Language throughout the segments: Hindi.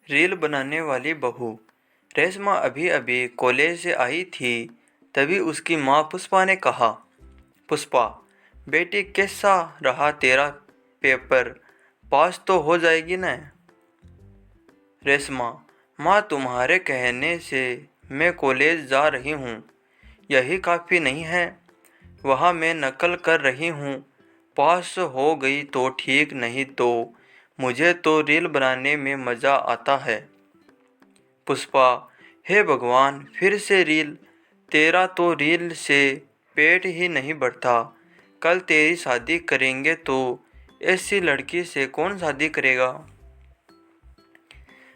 रील बनाने वाली बहू। रेशमा अभी अभी कॉलेज से आई थी। तभी उसकी माँ पुष्पा ने कहा, पुष्पा बेटी कैसा रहा तेरा पेपर, पास तो हो जाएगी न। रेशमा, माँ तुम्हारे कहने से मैं कॉलेज जा रही हूँ, यही काफ़ी नहीं है। वहाँ मैं नकल कर रही हूँ, पास हो गई तो ठीक, नहीं तो मुझे तो रील बनाने में मज़ा आता है। पुष्पा, हे भगवान, फिर से रील। तेरा तो रील से पेट ही नहीं बढ़ता। कल तेरी शादी करेंगे तो ऐसी लड़की से कौन शादी करेगा।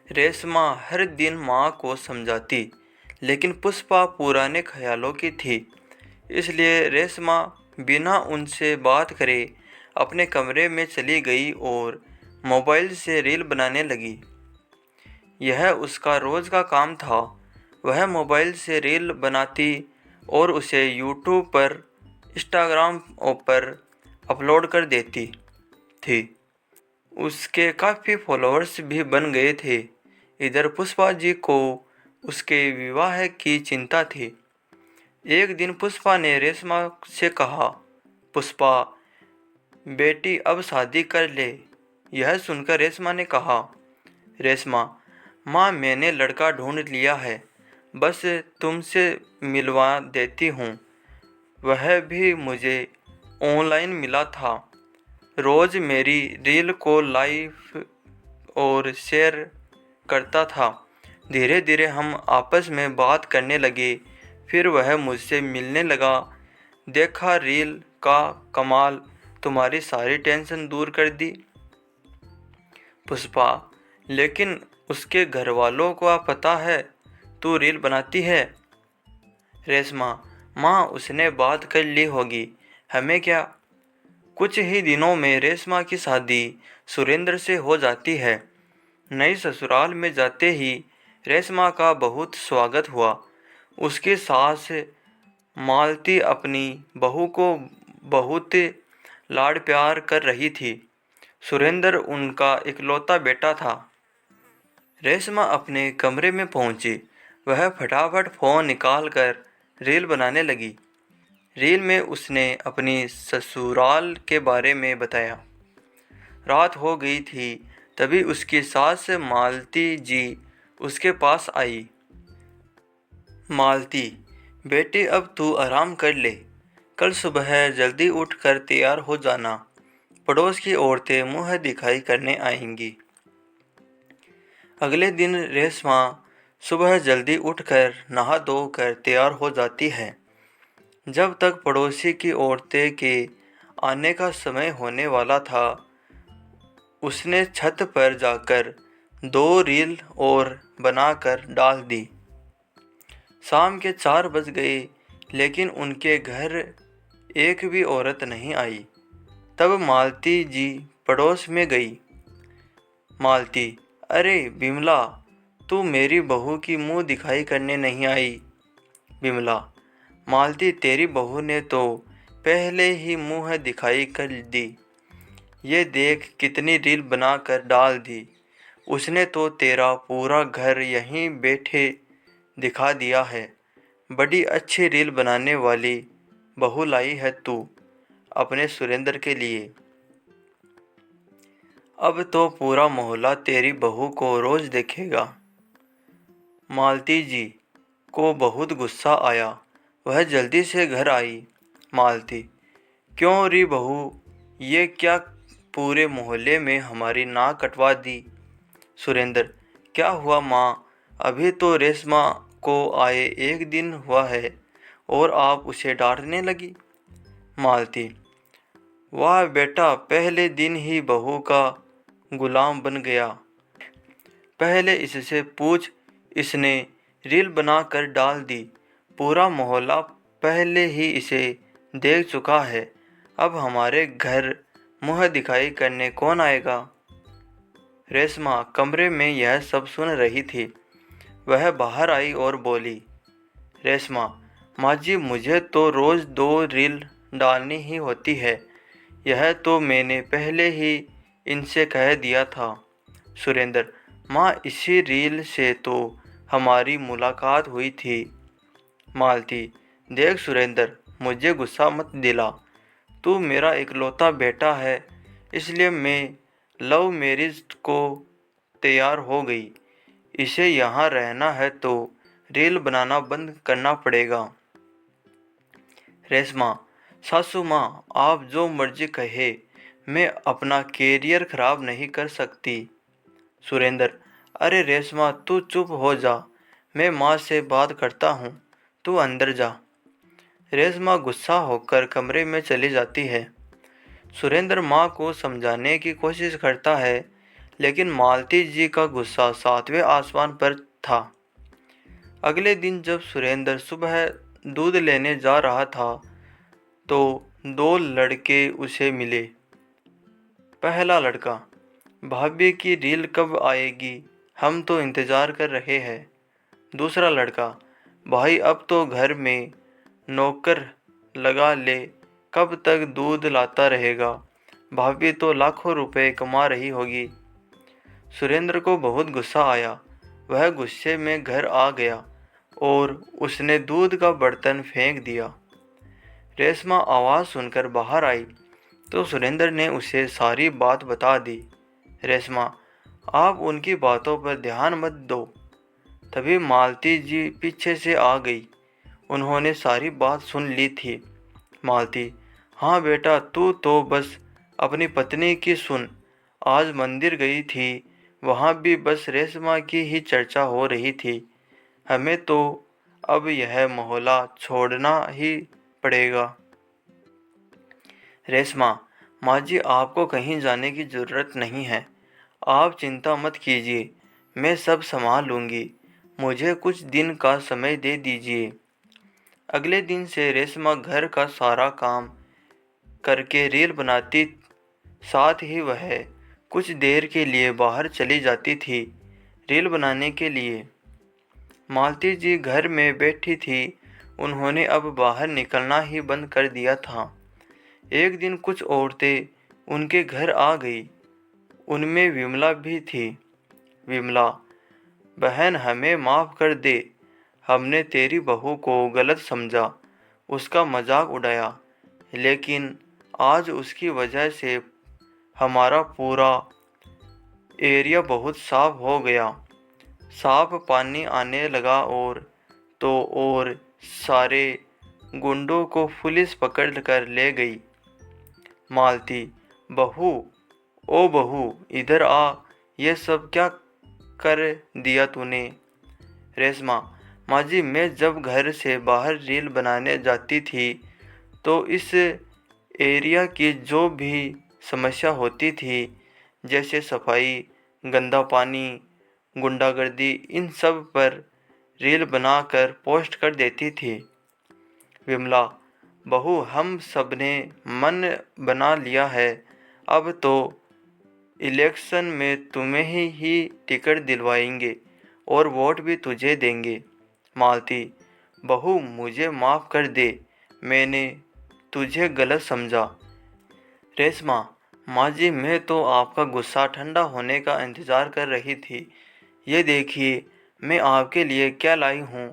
रेशमा हर दिन माँ को समझाती, लेकिन पुष्पा पुराने ख्यालों की थी। इसलिए रेशमा बिना उनसे बात करे अपने कमरे में चली गई और मोबाइल से रील बनाने लगी। यह उसका रोज़ का काम था। वह मोबाइल से रील बनाती और उसे यूट्यूब पर, इंस्टाग्राम पर अपलोड कर देती थी। उसके काफ़ी फॉलोअर्स भी बन गए थे। इधर पुष्पा जी को उसके विवाह की चिंता थी। एक दिन पुष्पा ने रेशमा से कहा, पुष्पा बेटी अब शादी कर ले। यह सुनकर रेशमा ने कहा, रेशमा, माँ मैंने लड़का ढूंढ लिया है, बस तुमसे मिलवा देती हूँ। वह भी मुझे ऑनलाइन मिला था, रोज़ मेरी रील को लाइक और शेयर करता था। धीरे धीरे हम आपस में बात करने लगे, फिर वह मुझसे मिलने लगा। देखा रील का कमाल, तुम्हारी सारी टेंशन दूर कर दी। पुष्पा, लेकिन उसके घर वालों को पता है तू रील बनाती है। रेशमा, माँ उसने बात कर ली होगी, हमें क्या। कुछ ही दिनों में रेशमा की शादी सुरेंद्र से हो जाती है। नई ससुराल में जाते ही रेशमा का बहुत स्वागत हुआ। उसकी सास मालती अपनी बहू को बहुत लाड प्यार कर रही थी। सुरेंद्र उनका इकलौता बेटा था। रेशमा अपने कमरे में पहुंची। वह फटाफट फ़ोन निकालकर रील बनाने लगी। रील में उसने अपनी ससुराल के बारे में बताया। रात हो गई थी, तभी उसकी सास मालती जी उसके पास आई। मालती, बेटी अब तू आराम कर ले, कल सुबह जल्दी उठकर तैयार हो जाना, पड़ोस की औरतें मुँह दिखाई करने आएंगी। अगले दिन रेशमा सुबह जल्दी उठकर नहा धोकर तैयार हो जाती है। जब तक पड़ोसी की औरतें के आने का समय होने वाला था, उसने छत पर जाकर 2 रील और बनाकर डाल दी। शाम के 4 बज गए, लेकिन उनके घर एक भी औरत नहीं आई। तब मालती जी पड़ोस में गई। मालती, अरे बिमला, तू मेरी बहू की मुंह दिखाई करने नहीं आई। बिमला, मालती तेरी बहू ने तो पहले ही मुंह दिखाई कर दी। ये देख कितनी रील बना कर डाल दी। उसने तो तेरा पूरा घर यहीं बैठे दिखा दिया है। बड़ी अच्छी रील बनाने वाली बहू लाई है तू अपने सुरेंद्र के लिए। अब तो पूरा मोहल्ला तेरी बहू को रोज देखेगा। मालती जी को बहुत गुस्सा आया। वह जल्दी से घर आई। मालती, क्यों री बहू, ये क्या पूरे मोहल्ले में हमारी नाक कटवा दी। सुरेंद्र, क्या हुआ माँ, अभी तो रेशमा को आए 1 दिन हुआ है और आप उसे डांटने लगी। मालती, वाह बेटा, पहले दिन ही बहू का गुलाम बन गया। पहले इससे पूछ, इसने रील बनाकर डाल दी। पूरा मोहल्ला पहले ही इसे देख चुका है। अब हमारे घर मुँह दिखाई करने कौन आएगा। रेशमा कमरे में यह सब सुन रही थी। वह बाहर आई और बोली, रेशमा, माँ जी मुझे तो रोज़ 2 रील डालनी ही होती है। यह तो मैंने पहले ही इनसे कह दिया था। सुरेंद्र, माँ इसी रील से तो हमारी मुलाकात हुई थी। मालती, देख सुरेंद्र, मुझे गुस्सा मत दिला। तू मेरा इकलौता बेटा है, इसलिए मैं लव मैरिज को तैयार हो गई। इसे यहाँ रहना है तो रील बनाना बंद करना पड़ेगा। रेशमा, सासू माँ, आप जो मर्जी कहे, मैं अपना कैरियर खराब नहीं कर सकती। सुरेंद्र, अरे रेशमा, तू चुप हो जा, मैं माँ से बात करता हूँ, तू अंदर जा। रेशमा गुस्सा होकर कमरे में चली जाती है। सुरेंद्र माँ को समझाने की कोशिश करता है, लेकिन मालती जी का गुस्सा सातवें आसमान पर था। अगले दिन जब सुरेंद्र सुबह दूध लेने जा रहा था तो दो लड़के उसे मिले। पहला लड़का, भाभी की रील कब आएगी, हम तो इंतज़ार कर रहे हैं। दूसरा लड़का, भाई अब तो घर में नौकर लगा ले, कब तक दूध लाता रहेगा, भाभी तो लाखों रुपए कमा रही होगी। सुरेंद्र को बहुत गुस्सा आया। वह गुस्से में घर आ गया और उसने दूध का बर्तन फेंक दिया। रेशमा आवाज़ सुनकर बाहर आई तो सुरेंद्र ने उसे सारी बात बता दी। रेशमा, आप उनकी बातों पर ध्यान मत दो। तभी मालती जी पीछे से आ गई। उन्होंने सारी बात सुन ली थी। मालती, हाँ बेटा, तू तो बस अपनी पत्नी की सुन। आज मंदिर गई थी, वहाँ भी बस रेशमा की ही चर्चा हो रही थी। हमें तो अब यह मोहल्ला छोड़ना ही पड़ेगा। रेशमा, माँ जी, आपको कहीं जाने की ज़रूरत नहीं है। आप चिंता मत कीजिए, मैं सब संभाल लूँगी। मुझे कुछ दिन का समय दे दीजिए। अगले दिन से रेशमा घर का सारा काम करके रील बनाती, साथ ही वह कुछ देर के लिए बाहर चली जाती थी रील बनाने के लिए। मालती जी घर में बैठी थी। उन्होंने अब बाहर निकलना ही बंद कर दिया था। एक दिन कुछ औरतें उनके घर आ गई। उनमें विमला भी थी। विमला, बहन, हमें माफ़ कर दे, हमने तेरी बहू को गलत समझा, उसका मजाक उड़ाया, लेकिन आज उसकी वजह से हमारा पूरा एरिया बहुत साफ हो गया। साफ पानी आने लगा और सारे गुंडों को पुलिस पकड़ कर ले गई। मालती, बहू, ओ बहू, इधर आ, ये सब क्या कर दिया तूने। रेशमा, माँ जी, मैं जब घर से बाहर रील बनाने जाती थी तो इस एरिया की जो भी समस्या होती थी, जैसे सफाई, गंदा पानी, गुंडागर्दी, इन सब पर रील बनाकर पोस्ट कर देती थी। विमला, बहू, हम सबने मन बना लिया है, अब तो इलेक्शन में तुम्हें ही टिकट दिलवाएंगे और वोट भी तुझे देंगे। मालती, बहू, मुझे माफ़ कर दे, मैंने तुझे गलत समझा। रेशमा, माँ जी, मैं तो आपका गुस्सा ठंडा होने का इंतज़ार कर रही थी। ये देखिए, मैं आपके लिए क्या लाई हूँ।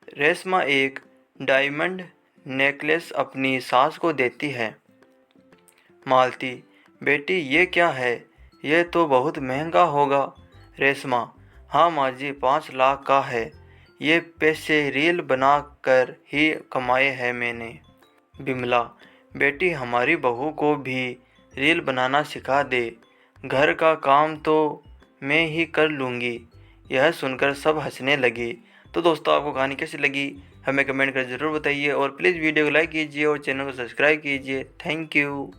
रेशमा एक डायमंड नेकलेस अपनी सास को देती है। मालती, बेटी, ये क्या है, ये तो बहुत महंगा होगा। रेशमा, हाँ माँ जी, 5 लाख का है। ये पैसे रील बना कर ही कमाए हैं मैंने। बिमला, बेटी, हमारी बहू को भी रील बनाना सिखा दे, घर का काम तो मैं ही कर लूँगी। यह सुनकर सब हंसने लगे। तो दोस्तों, आपको कहानी कैसी लगी हमें कमेंट कर ज़रूर बताइए और प्लीज़ वीडियो को लाइक कीजिए और चैनल को सब्सक्राइब कीजिए। Thank you.